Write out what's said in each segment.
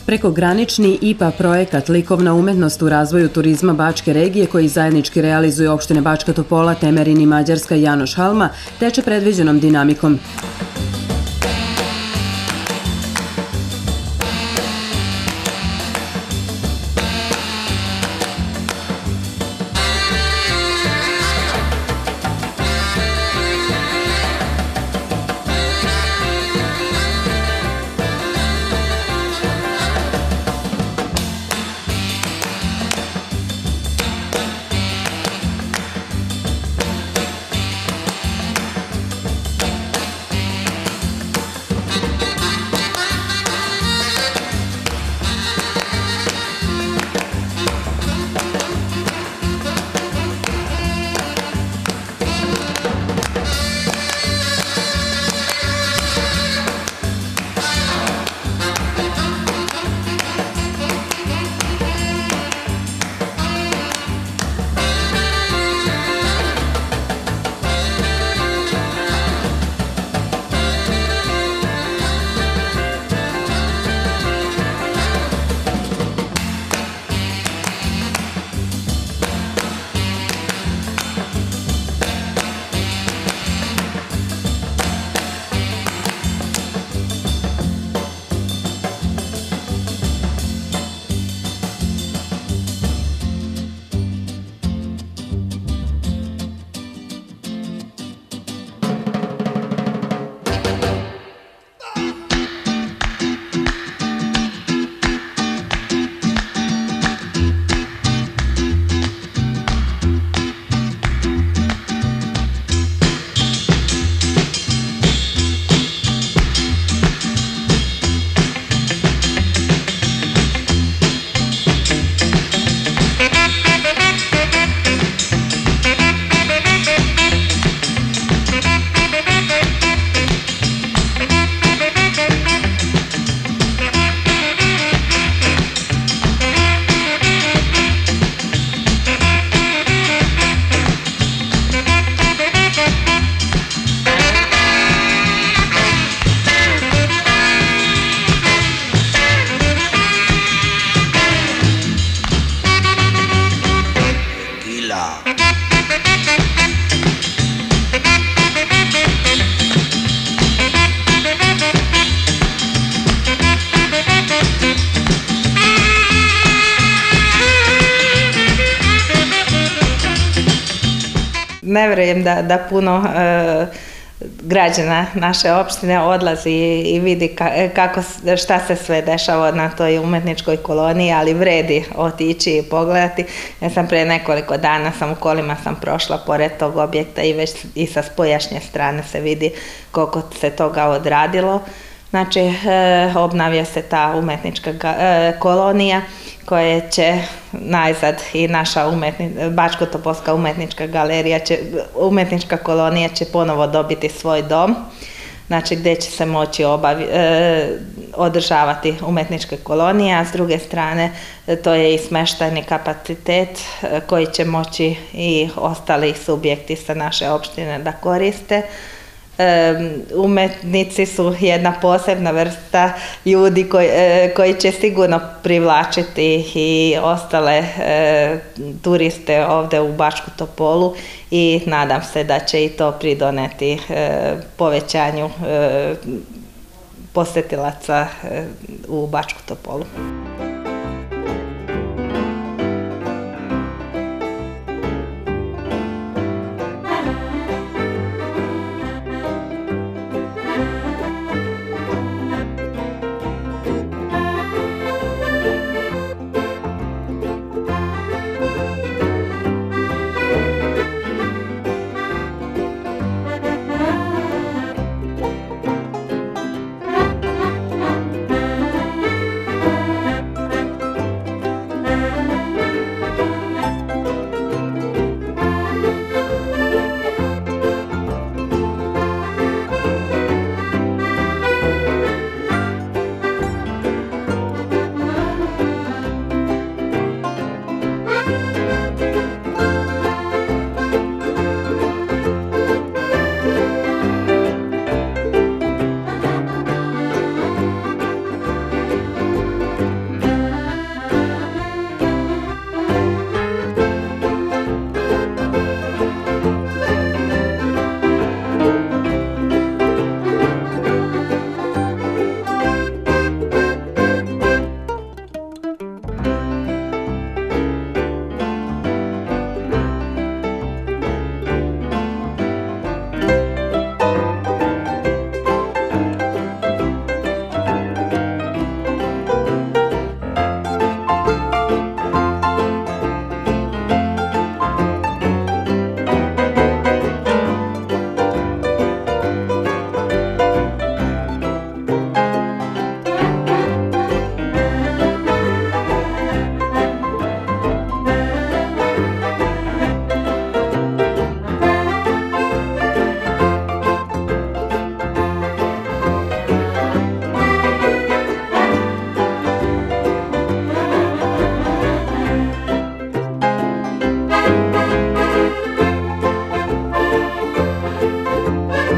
Prekogranični IPA projekat Likovna umetnost u razvoju turizma Bačke regije, koji zajednički realizuje opštine Bačka Topola, Temerin i Mađarska i Janoš Halma, teče predviđenom dinamikom. Ne verujem da puno građana naše opštine odlazi i vidi šta se sve dešava na toj umetničkoj koloniji, ali vredi otići i pogledati. Ja sam pre nekoliko dana u kolima sam prošla pored tog objekta i već i sa spoljašnje strane se vidi koliko se toga odradilo. Znači, obnavlja se ta umetnička kolonija koja će najzad i naša Bačko-Topolska umetnička galerija, umetnička kolonija će ponovo dobiti svoj dom, znači gdje će se moći održavati umetničke kolonije, a s druge strane to je i smeštajni kapacitet koji će moći i ostali subjekti sa naše opštine da koriste. Umetnici su jedna posebna vrsta ljudi koji će sigurno privlačiti i ostale turiste ovde u Bačku Topolu i nadam se da će i to pridoneti povećanju posetilaca u Bačku Topolu.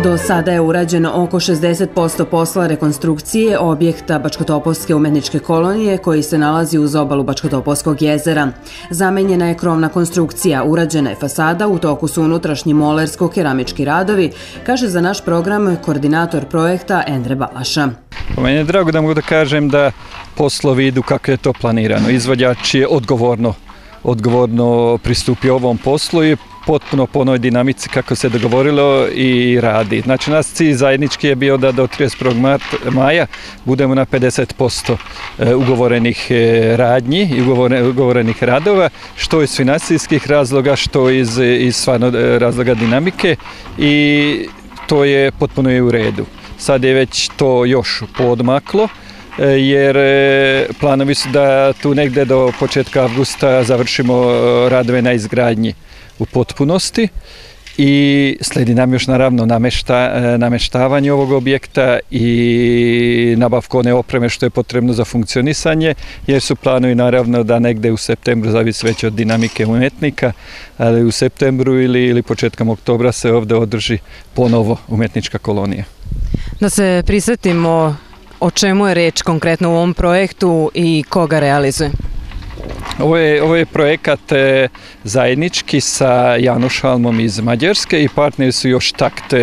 Do sada je urađeno oko 60% posla rekonstrukcije objekta Bačkotopolske umetničke kolonije koji se nalazi uz obalu Bačkotopolskog jezera. Zamenjena je krovna konstrukcija, urađena je fasada, u toku su unutrašnji molersko-keramički radovi, kaže za naš program koordinator projekta Endre Balaša. Meni je drago da mogu da kažem da poslovi idu kako je to planirano. Izvođač je odgovorno pristupio ovom poslu i potpuno po onoj dinamici kako se dogovorilo i radi. Znači, naš cilj zajednički je bio da do 31. maja budemo na 50% ugovorenih radnji i ugovorenih radova, što iz financijskih razloga, što iz stvarno razloga dinamike, i to je potpuno u redu. Sad je već to još poodmaklo, jer planovi su da tu negde do početka avgusta završimo radove na izgradnji u potpunosti i sledi nam još naravno nameštavanje ovog objekta i nabavka one opreme što je potrebno za funkcionisanje, jer su planovi naravno da negde u septembru, zavisi već od dinamike umetnika, ali u septembru ili početkom oktobra se ovdje održi ponovo umetnička kolonija. Da se prisjetimo o čemu je reč konkretno u ovom projektu i ko ga realizuje? Ovo je projekat zajednički sa Jánošhalmom iz Mađarske i partneri su još Takt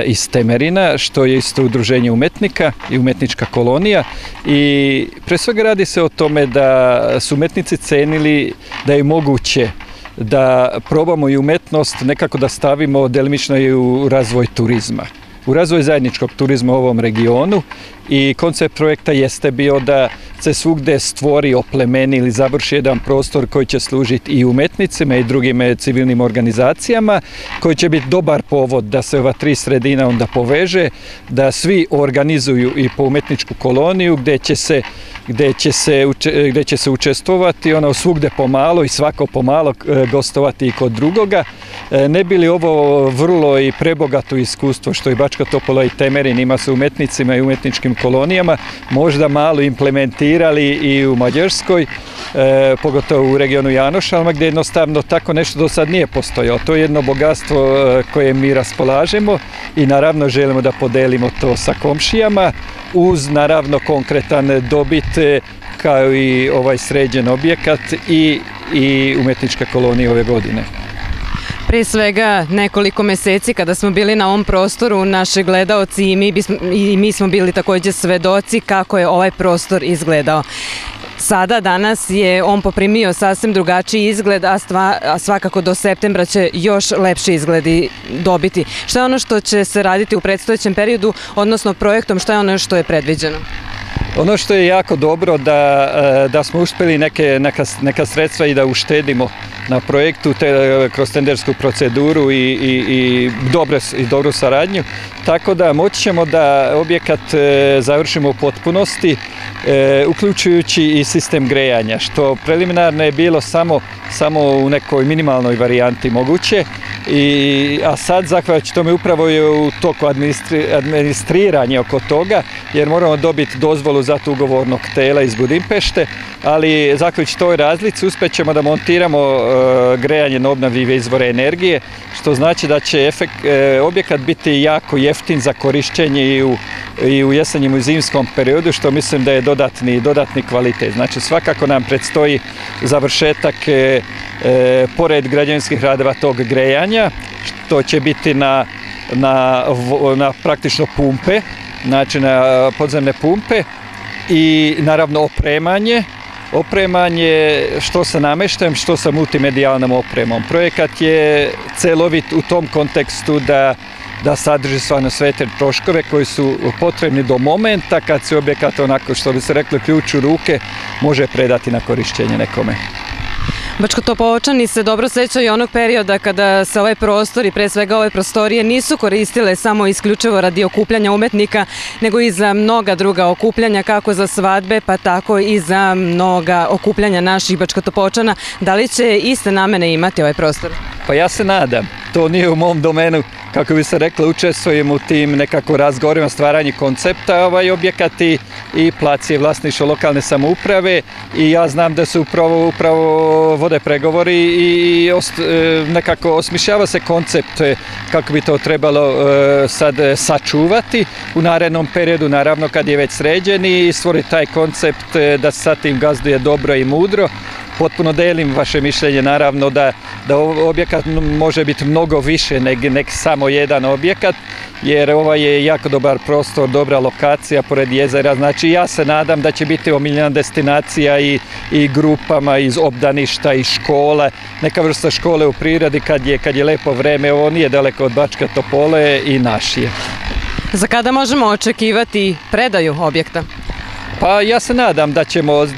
iz Temerina, što je isto udruženje umetnika i umetnička kolonija. I pre svega radi se o tome da su umetnici cenili da je moguće da probamo i umetnost nekako da stavimo delimično i u razvoj turizma, u razvoj zajedničkog turizma u ovom regionu, i koncept projekta jeste bio da se svugde stvori, oplemeni ili završi jedan prostor koji će služiti i umetnicima i drugim civilnim organizacijama, koji će biti dobar povod da se ova tri sredina onda poveže, da svi organizuju i po umetničku koloniju gdje će se učestvovati svugde pomalo i svako pomalo gostovati i kod drugoga. Ne bi li ovo vrlo i prebogato iskustvo što i Bačka Topola i Temerin ima sa umetnicima i umetničkim kolonijama možda malo implementirali i u Mađarskoj, pogotovo u regionu Jánošhalma, gdje jednostavno tako nešto do sad nije postojalo. To je jedno bogatstvo koje mi raspolažemo i naravno želimo da podelimo to sa komšijama uz naravno konkretan dobit kao i ovaj sređen objekat i umetnička kolonija ove godine. Prije svega nekoliko meseci kada smo bili na ovom prostoru, naši gledaoci i mi smo bili također svedoci kako je ovaj prostor izgledao. Sada, danas je on poprimio sasvim drugačiji izgled, a svakako do septembra će još lepši izgledi dobiti. Šta je ono što će se raditi u predstojećem periodu, odnosno projektom, šta je ono što je predviđeno? Ono što je jako dobro da smo uspjeli neka sredstva i da uštedimo na projektu kroz tendersku proceduru i dobru saradnju, tako da moći ćemo da objekat završimo u potpunosti, uključujući i sistem grejanja, što preliminarno je bilo samo u nekoj minimalnoj varijanti moguće, a sad zahvaljujući tome upravo je u toku administriranje oko toga, jer moramo dobiti dozvolu za tu ugovornog tela iz Budimpešte, ali zahvaljujući toj razlici uspjet ćemo da montiramo grejanje na obnovljive izvore energije, što znači da će objekat biti jako jeftin za korišćenje i u jesenjem i zimskom periodu, što mislim da je dodatni kvalitet. Znači svakako nam predstoji završetak pored građevinskih radova tog grejanja, što će biti na praktično pumpe, znači na podzemne pumpe, i naravno opremanje što sa namještajem, što sa multimedijalnom opremom. Projekat je celovit u tom kontekstu da sadrži stvarno sve te troškove koji su potrebni do momenta kad se objekat, onako što bi se reklo, ključ u ruke, može predati na korišćenje nekome. Bačkotopolčani se dobro sećaju onog perioda kada se ovaj prostor i pre svega ove prostorije nisu koristile samo isključivo radi okupljanja umetnika, nego i za mnoga druga okupljanja, kako za svadbe, pa tako i za mnoga okupljanja naših Bačkotopolčana. Da li će iste namene imati ovaj prostor? Pa ja se nadam. To nije u mom domenu kako bi se reklo, učestvujem u tim nekako razgovorima, stvaranje koncepta ovaj objekat i plac je vlasništvo lokalne samouprave i ja znam da se upravo vode pregovori i nekako osmišljava se koncept kako bi to trebalo sad sačuvati u narednom periodu, naravno kad je već sređen i stvoriti taj koncept da se sa tim gazduje dobro i mudro. Potpuno delim vaše mišljenje, naravno da objekat može biti mnogo više nego samo jedan objekat, jer ovaj je jako dobar prostor, dobra lokacija pored jezera. Znači ja se nadam da će biti omiljena destinacija i grupama iz obdaništa i škole, neka vrsta škole u prirodi kad je lepo vreme. Ovo nije daleko od Bačke Topole i naš je. Za kada možemo očekivati predaju objekta? Pa ja se nadam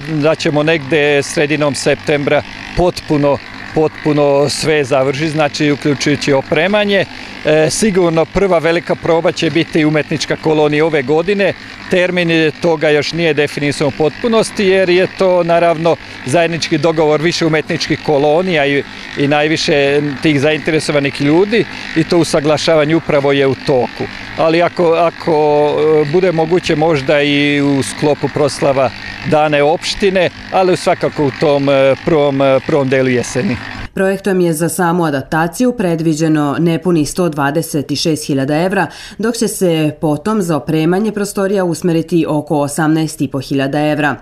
da ćemo negde sredinom septembra potpuno sve završiti, znači uključujući opremanje. Sigurno prva velika proba će biti umetnička kolonija ove godine. Termin toga još nije definisan u potpunosti jer je to naravno zajednički dogovor više umetničkih kolonija i najviše tih zainteresovanih ljudi i to usaglašavanje upravo je u toku. Ali ako bude moguće možda i u sklopu proslava dane opštine, ali svakako u tom prvom delu jeseni. Projektom je za samu adaptaciju predviđeno nepunih 126.000 evra, dok će se potom za opremanje prostorija usmeriti oko 18.500 evra.